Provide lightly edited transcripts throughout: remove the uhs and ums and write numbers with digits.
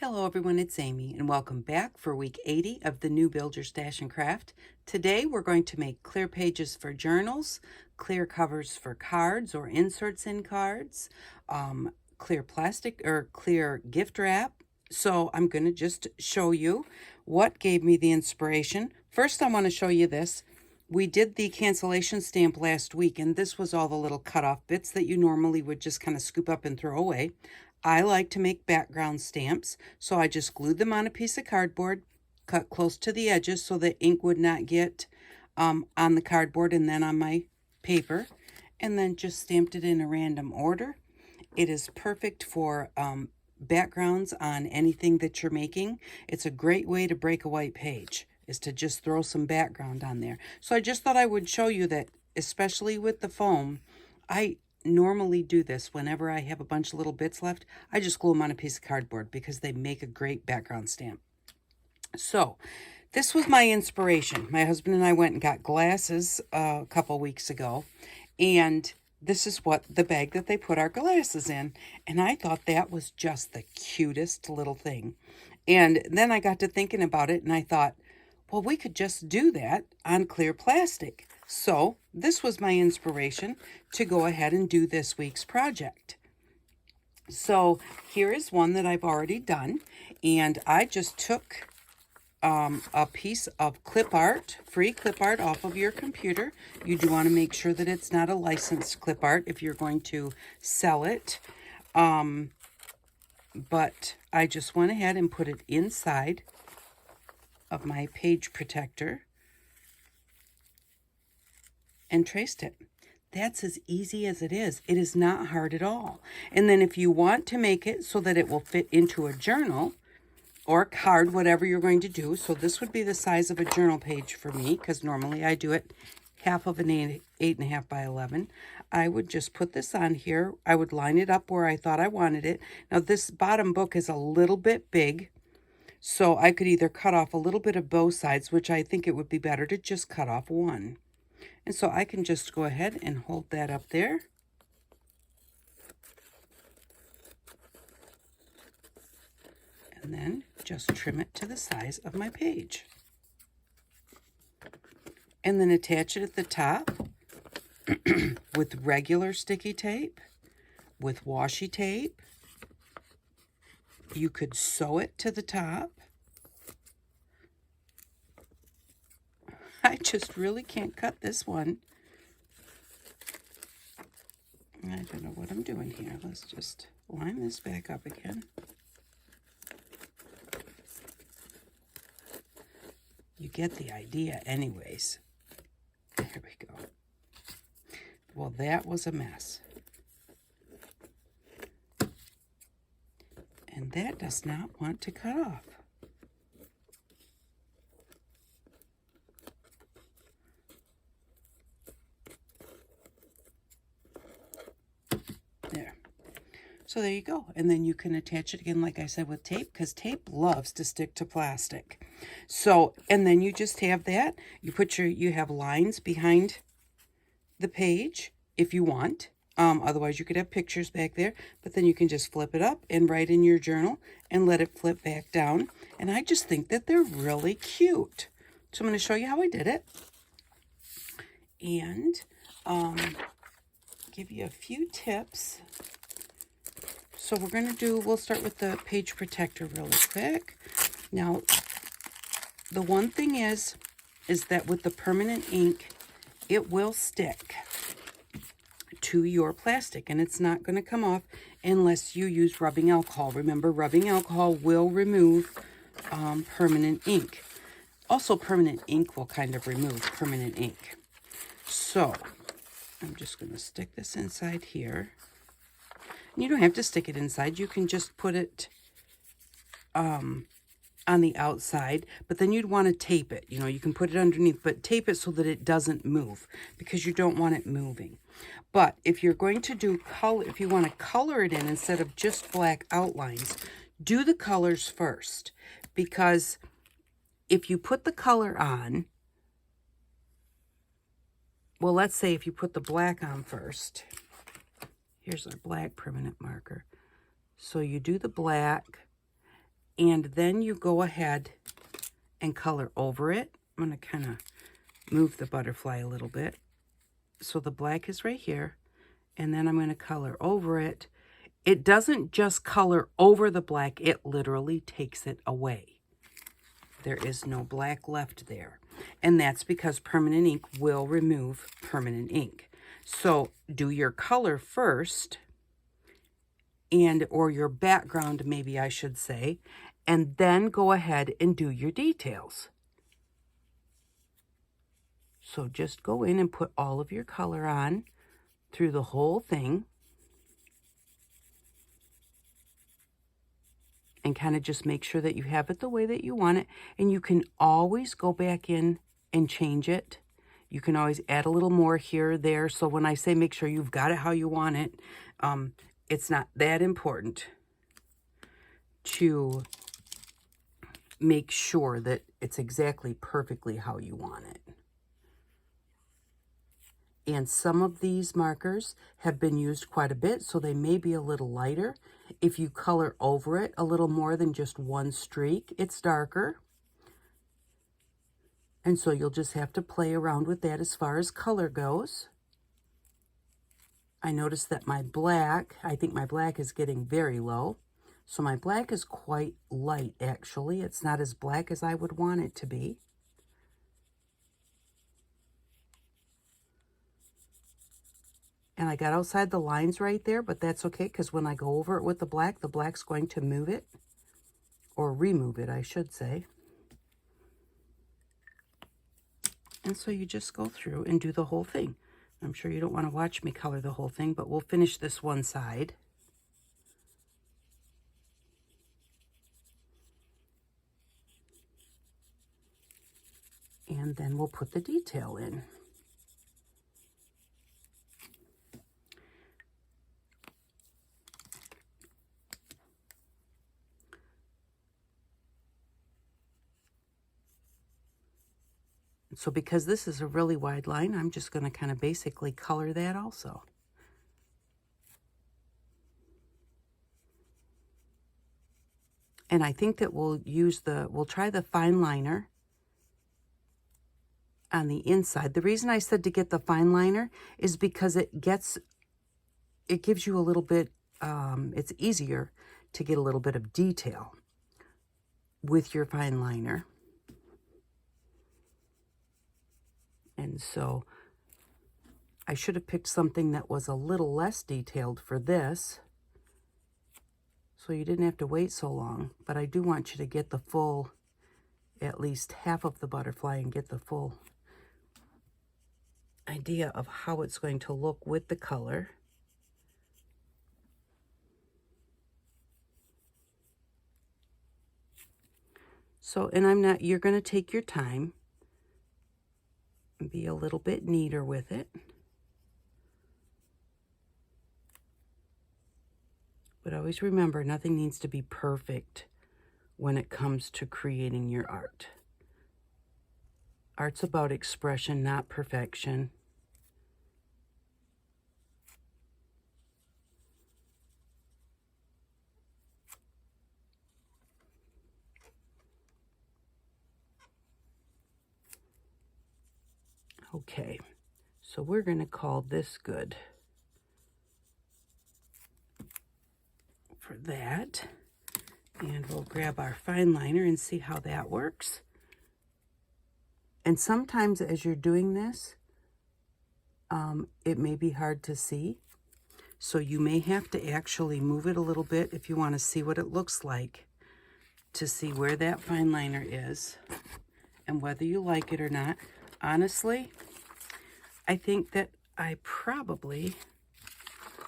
Hello everyone, it's Amy and welcome back for week 80 of the new Build Your Stash and Craft. Today we're going to make clear pages for journals, clear covers for cards or inserts in cards, clear plastic or clear gift wrap. So I'm going to just show you what gave me the inspiration. First I want to show you this. We did the cancellation stamp last week, and this was all the little cut-off bits that you normally would just kind of scoop up and throw away. I like to make background stamps, so I just glued them on a piece of cardboard, cut close to the edges so the ink would not get on the cardboard and then on my paper, and then just stamped it in a random order. It is perfect for backgrounds on anything that you're making. It's a great way to break a white page, is to just throw some background on there. So I just thought I would show you that, especially with the foam, I normally do this whenever I have a bunch of little bits left. I just glue them on a piece of cardboard because they make a great background stamp. So this was my inspiration. My husband and I went and got glasses a couple weeks ago, and this is what the bag that they put our glasses in. And I thought that was just the cutest little thing. And then I got to thinking about it, and I thought, well, we could just do that on clear plastic. So this was my inspiration to go ahead and do this week's project. So here is one that I've already done, and I just took a piece of clip art, free clip art off of your computer. You do want to make sure that it's not a licensed clip art if you're going to sell it. But I just went ahead and put it inside of my page protector and traced it. That's as easy as it is. It is not hard at all. And then if you want to make it so that it will fit into a journal or a card, whatever you're going to do. So this would be the size of a journal page for me, because normally I do it half of an 8.5 by 11. I would just put this on here. I would line it up where I thought I wanted it. Now this bottom book is a little bit big, so I could either cut off a little bit of both sides, which I think it would be better to just cut off one. And so I can just go ahead and hold that up there. And then just trim it to the size of my page. And then attach it at the top with regular sticky tape, with washi tape. You could sew it to the top. I just really can't cut this one. I don't know what I'm doing here. Let's just line this back up again. You get the idea anyways. There we go. Well, that was a mess. And that does not want to cut off. There. So there you go. And then you can attach it again, like I said, with tape, because tape loves to stick to plastic. So, and then you just have that. You have lines behind the page if you want. Otherwise you could have pictures back there, but then you can just flip it up and write in your journal and let it flip back down. And I just think that they're really cute. So I'm going to show you how I did it. And give you a few tips. So we'll start with the page protector really quick. Now, the one thing is that with the permanent ink, it will stick to your plastic, and it's not going to come off unless you use rubbing alcohol. Remember, rubbing alcohol will remove permanent ink. Also, permanent ink will kind of remove permanent ink. So, I'm just going to stick this inside here. You don't have to stick it inside. You can just put it on the outside, but then you'd want to tape it. You know, you can put it underneath, but tape it so that it doesn't move, because you don't want it moving. But if you're going to do color, if you want to color it in instead of just black outlines, do the colors first, because if you put the color on, well, let's say if you put the black on first. Here's our black permanent marker. So you do the black, And then you go ahead and color over it. I'm going to kind of move the butterfly a little bit. So the black is right here, and then I'm going to color over it. It doesn't just color over the black, it literally takes it away. There is no black left there. And that's because permanent ink will remove permanent ink. So do your color first, or your background, maybe I should say, and then go ahead and do your details. So just go in and put all of your color on through the whole thing. And kind of just make sure that you have it the way that you want it. And you can always go back in and change it. You can always add a little more here or there. So when I say make sure you've got it how you want it, it's not that important to make sure that it's exactly perfectly how you want it. And some of these markers have been used quite a bit, so they may be a little lighter. If you color over it a little more than just one streak, it's darker. And so you'll just have to play around with that as far as color goes. I noticed that my black, I think my black is getting very low. So my black is quite light, actually. It's not as black as I would want it to be. And I got outside the lines right there, but that's okay, because when I go over it with the black's going to move it, or remove it, I should say. And so you just go through and do the whole thing. I'm sure you don't want to watch me color the whole thing, but we'll finish this one side. And then we'll put the detail in. So because this is a really wide line, I'm just going to kind of basically color that also. And I think that we'll try the fine liner on the inside. The reason I said to get the fine liner is because it gives you a little bit, it's easier to get a little bit of detail with your fine liner. And so I should have picked something that was a little less detailed for this, so you didn't have to wait so long. But I do want you to get the full, at least half of the butterfly, and get the full idea of how it's going to look with the color. So, and you're going to take your time and be a little bit neater with it. But always remember, nothing needs to be perfect when it comes to creating your art. Art's about expression, not perfection. Okay, so we're going to call this good for that. And we'll grab our fine liner and see how that works. And sometimes as you're doing this, it may be hard to see. So you may have to actually move it a little bit if you want to see what it looks like, to see where that fine liner is and whether you like it or not. Honestly, I think that I probably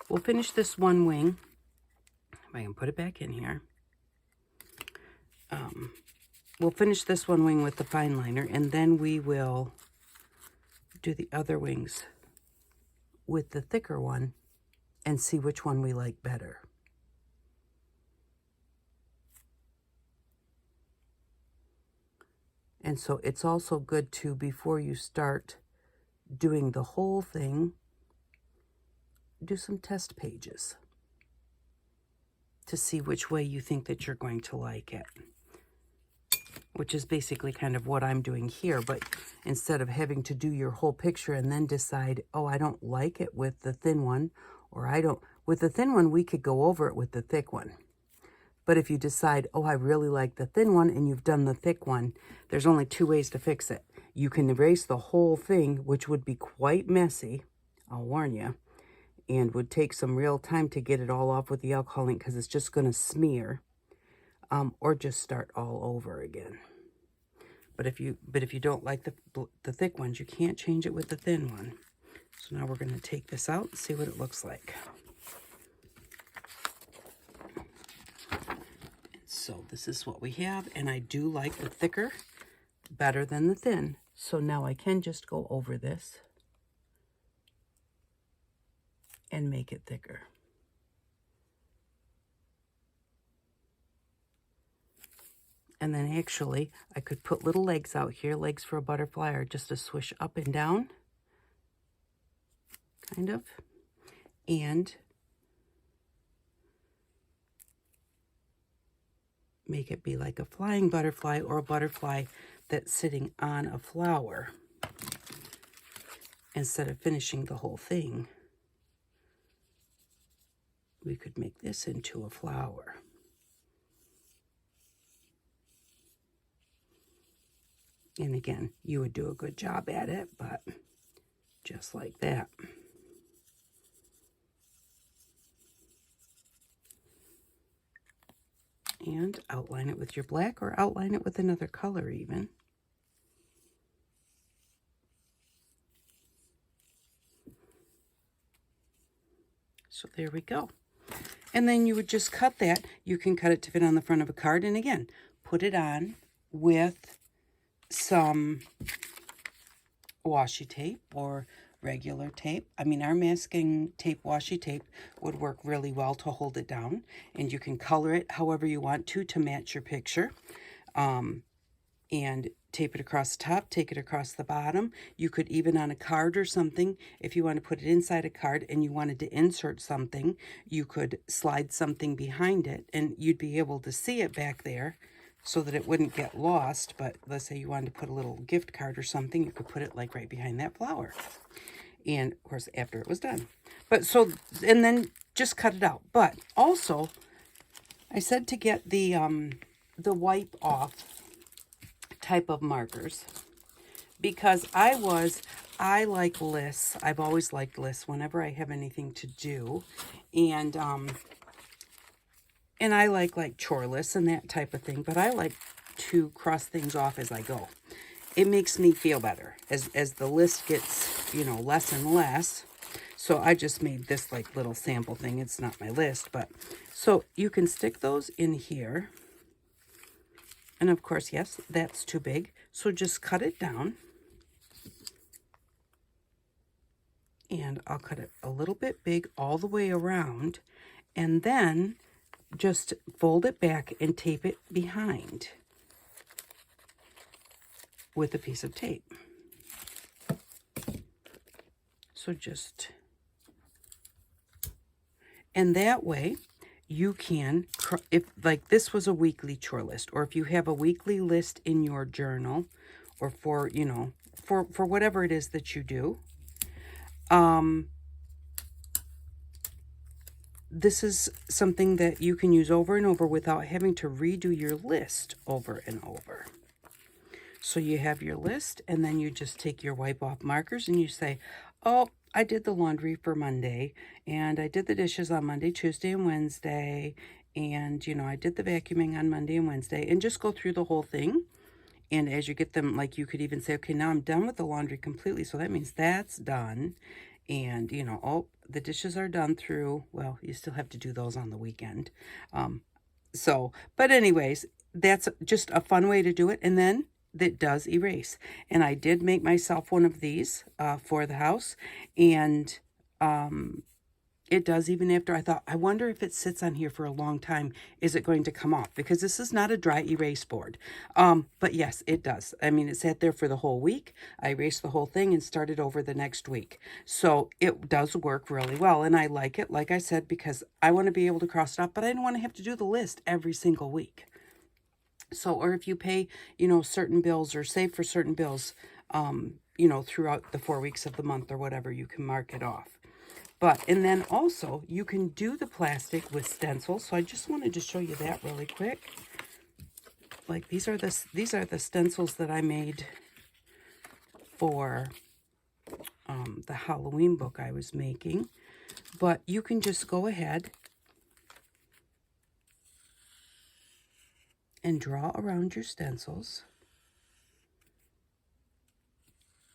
will finish this one wing. If I can put it back in here. We'll finish this one wing with the fine liner, and then we will do the other wings with the thicker one and see which one we like better. And so it's also good to, before you start doing the whole thing, do some test pages. to see which way you think that you're going to like it, which is basically kind of what I'm doing here. But instead of having to do your whole picture and then decide, oh, I don't like it with the thin one, or I don't, with the thin one, we could go over it with the thick one. But if you decide, oh, I really like the thin one, and you've done the thick one, there's only two ways to fix it. You can erase the whole thing, which would be quite messy, I'll warn you, and would take some real time to get it all off with the alcohol ink because it's just going to smear, or just start all over again. But if you don't like the thick ones, you can't change it with the thin one. So now we're going to take this out and see what it looks like. So this is what we have, and I do like the thicker better than the thin. So now I can just go over this and make it thicker. And then actually, I could put little legs out here, legs for a butterfly, or just a swish up and down, kind of, and make it be like a flying butterfly or a butterfly that's sitting on a flower instead of finishing the whole thing. We could make this into a flower. And again, you would do a good job at it, but just like that. And outline it with your black, or outline it with another color even. So there we go. And then you would just cut that. You can cut it to fit on the front of a card. And again, put it on with some washi tape or regular tape. I mean, our masking tape, washi tape, would work really well to hold it down. And you can color it however you want to match your picture. And tape it across the top, take it across the bottom. You could even on a card or something, if you want to put it inside a card and you wanted to insert something, you could slide something behind it and you'd be able to see it back there so that it wouldn't get lost. But let's say you wanted to put a little gift card or something, you could put it like right behind that flower. And of course, after it was done. But so, and then just cut it out. But also, I said to get the wipe off type of markers, because I like lists. I've always liked lists whenever I have anything to do, and I like chore lists and that type of thing, but I like to cross things off as I go. It makes me feel better as the list gets, you know, less and less. So I just made this like little sample thing. It's not my list, but so you can stick those in here. And of course, yes, that's too big. So just cut it down. And I'll cut it a little bit big all the way around. And then just fold it back and tape it behind with a piece of tape. So just, and that way, you can, if like this was a weekly chore list, or if you have a weekly list in your journal, or for, you know, for whatever it is that you do, this is something that you can use over and over without having to redo your list over and over. So you have your list, and then you just take your wipe off markers and you say, oh, I did the laundry for Monday, and I did the dishes on Monday, Tuesday, and Wednesday, and, you know, I did the vacuuming on Monday and Wednesday, and just go through the whole thing. And as you get them, like, you could even say, okay, now I'm done with the laundry completely, so that means that's done. And, you know, oh, the dishes are done through, well, you still have to do those on the weekend. But anyways, that's just a fun way to do it. And then that does erase. And I did make myself one of these for the house. And It does, even after I thought, I wonder if it sits on here for a long time, is it going to come off? Because this is not a dry erase board. But yes, it does. I mean, it sat there for the whole week. I erased the whole thing and started over the next week. So it does work really well. And I like it, like I said, because I want to be able to cross it off, but I don't want to have to do the list every single week. So, or if you pay, certain bills or save for certain bills, throughout the 4 weeks of the month or whatever, you can mark it off. And then also you can do the plastic with stencils. So I just wanted to show you that really quick. Like these are the stencils that I made for the Halloween book I was making. But you can just go ahead and draw around your stencils.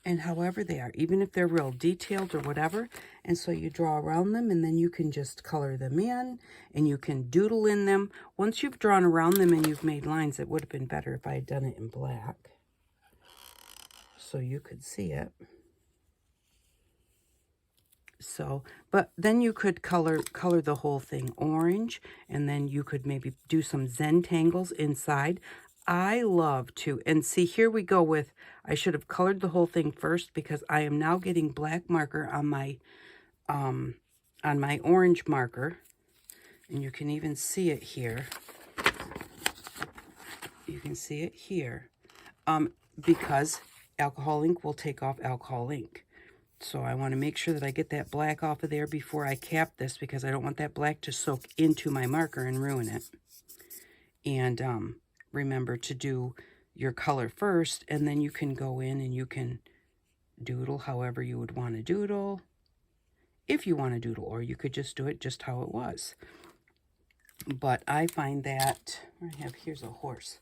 And however they are, even if they're real detailed or whatever. And so you draw around them, and then you can just color them in, and you can doodle in them. Once you've drawn around them and you've made lines, it would have been better if I had done it in black, so you could see it. So, but then you could color the whole thing orange, and then you could maybe do some Zentangles inside. I love to, and see, here we go with, I should have colored the whole thing first, because I am now getting black marker on my orange marker, and you can even see it here. You can see it here, because alcohol ink will take off alcohol ink. So I want to make sure that I get that black off of there before I cap this, because I don't want that black to soak into my marker and ruin it. And remember to do your color first, and then you can go in and you can doodle however you would want to doodle, if you want to doodle, or you could just do it just how it was. But I find that, here's a horse.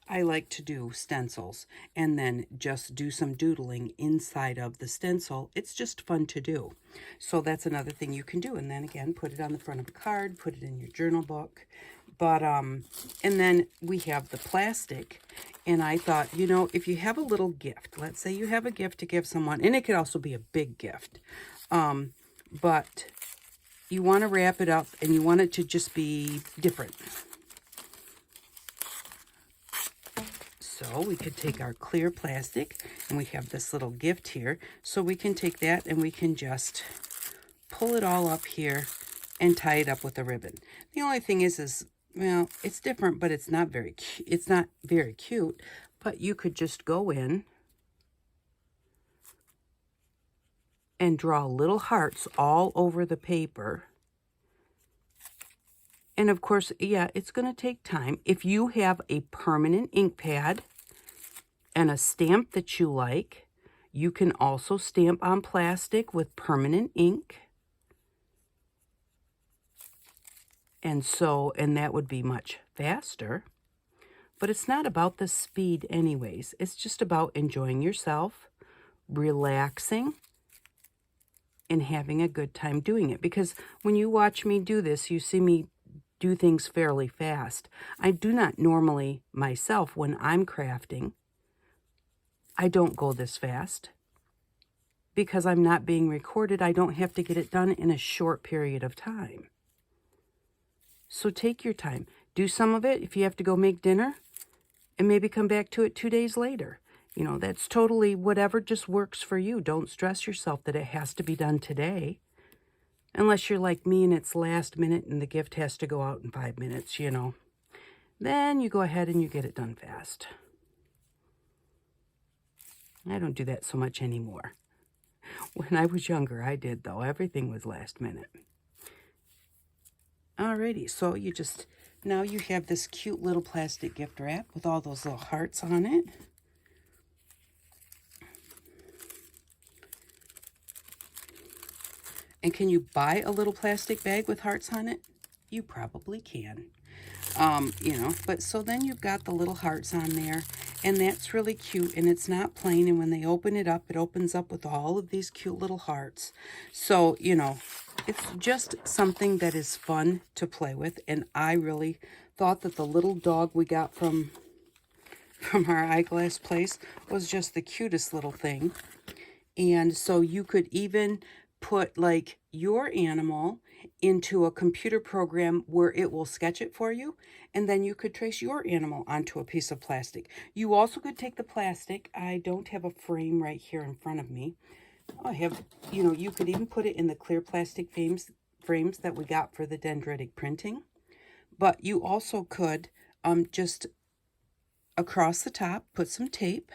I like to do stencils and then just do some doodling inside of the stencil. It's just fun to do. So that's another thing you can do. And then again, put it on the front of a card, put it in your journal book. But, and then we have the plastic. And I thought, if you have a little gift, let's say you have a gift to give someone, and it could also be a big gift, but you want to wrap it up and you want it to just be different. So we could take our clear plastic, and we have this little gift here. So we can take that and we can just pull it all up here and tie it up with a ribbon. The only thing is well, it's different, but it's not very cute. But you could just go in and draw little hearts all over the paper. And of course, yeah, it's going to take time. If you have a permanent ink pad and a stamp that you like, you can also stamp on plastic with permanent ink. And that would be much faster. But it's not about the speed anyways. It's just about enjoying yourself, relaxing, and having a good time doing it. Because when you watch me do this, you see me do things fairly fast. I do not normally, myself, when I'm crafting, I don't go this fast. Because I'm not being recorded, I don't have to get it done in a short period of time. So take your time. Do some of it if you have to go make dinner, and maybe come back to it 2 days later. That's totally whatever just works for you. Don't stress yourself that it has to be done today. Unless you're like me and it's last minute and the gift has to go out in 5 minutes, Then you go ahead and you get it done fast. I don't do that so much anymore. When I was younger, I did, though. Everything was last minute. Alrighty, so now you have this cute little plastic gift wrap with all those little hearts on it. And can you buy a little plastic bag with hearts on it? You probably can. But so then you've got the little hearts on there, and that's really cute, and it's not plain, and when they open it up, it opens up with all of these cute little hearts. So, it's just something that is fun to play with, and I really thought that the little dog we got from our eyeglass place was just the cutest little thing. And so you could even put like your animal into a computer program where it will sketch it for you, and then you could trace your animal onto a piece of plastic. You also could take the plastic. I don't have a frame right here in front of me. I have, you could even put it in the clear plastic frames that we got for the dendritic printing. But you also could just across the top put some tape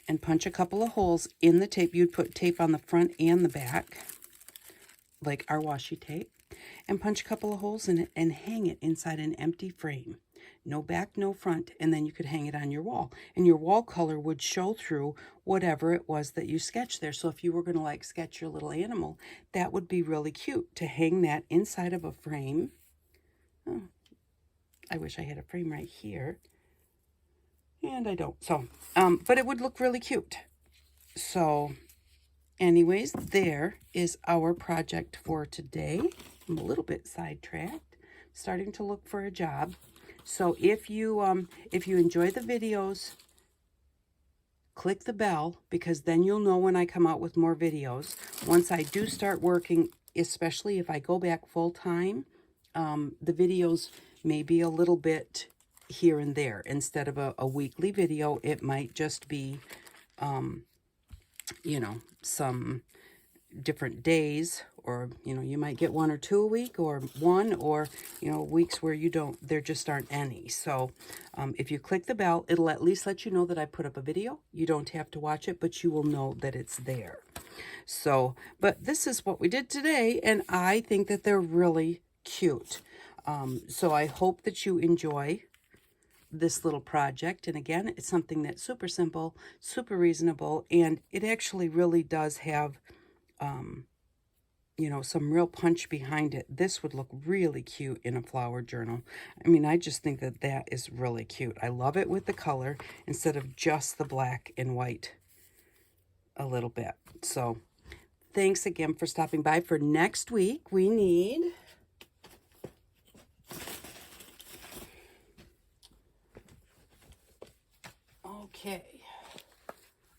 and punch a couple of holes in the tape. You'd put tape on the front and the back, like our washi tape, and punch a couple of holes in it and hang it inside an empty frame. No back, no front, and then you could hang it on your wall. And your wall color would show through whatever it was that you sketched there. So if you were going to like sketch your little animal, that would be really cute to hang that inside of a frame. Oh, I wish I had a frame right here. And I don't. So, but it would look really cute. So anyways, there is our project for today. I'm a little bit sidetracked, starting to look for a job. So if you enjoy the videos, click the bell, because then you'll know when I come out with more videos. Once I do start working, especially if I go back full time, the videos may be a little bit here and there. Instead of a weekly video, it might just be, some different days, or, you might get 1 or 2 a week, or one, or, weeks where there just aren't any. So if you click the bell, it'll at least let you know that I put up a video. You don't have to watch it, but you will know that it's there. So, but this is what we did today, and I think that they're really cute. So I hope that you enjoy this little project. And again, it's something that's super simple, super reasonable, and it actually really does have some real punch behind it. This would look really cute in a flower journal. I mean, I just think that that is really cute. I love it with the color instead of just the black and white a little bit. So thanks again for stopping by. For next week, we need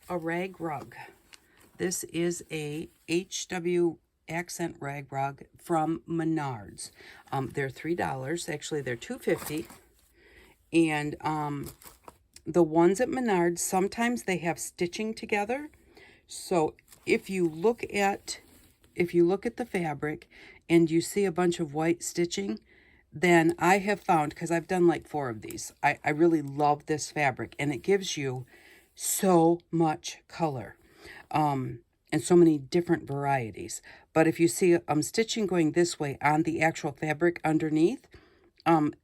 a rag rug. This is a HW accent rag rug from Menards. They're $3. Actually, they're $2.50. And the ones at Menards, sometimes they have stitching together. So if you look at the fabric and you see a bunch of white stitching, then I have found, because I've done like 4 of these, I really love this fabric, and it gives you so much color. And so many different varieties. But if you see stitching going this way on the actual fabric underneath,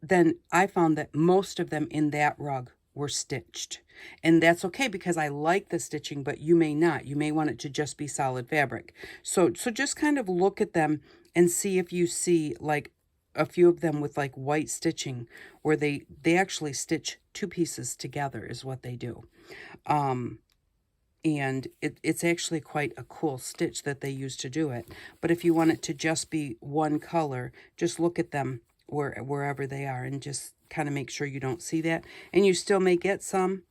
then I found that most of them in that rug were stitched. And that's okay, because I like the stitching, but you may not. You may want it to just be solid fabric. So just kind of look at them and see if you see like a few of them with like white stitching, where they actually stitch 2 pieces together is what they do. And it's actually quite a cool stitch that they use to do it. But if you want it to just be one color, just look at them wherever they are and just kind of make sure you don't see that. And you still may get some.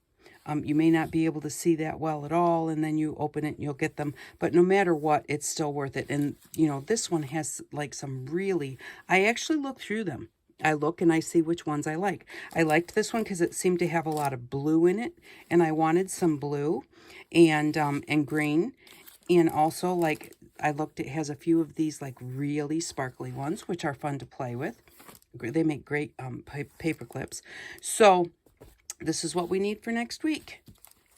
You may not be able to see that well at all, and then you open it and you'll get them. But no matter what, it's still worth it. And, this one has like some really, I actually look through them. I look and I see which ones I like. I liked this one because it seemed to have a lot of blue in it, and I wanted some blue and green. And also, like, I looked, it has a few of these like really sparkly ones, which are fun to play with. They make great paper clips. So this is what we need for next week.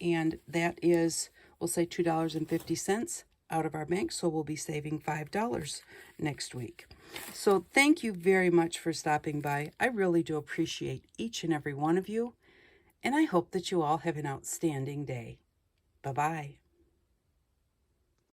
And that is, we'll say $2.50 out of our bank. So we'll be saving $5 next week. So thank you very much for stopping by. I really do appreciate each and every one of you. And I hope that you all have an outstanding day. Bye-bye.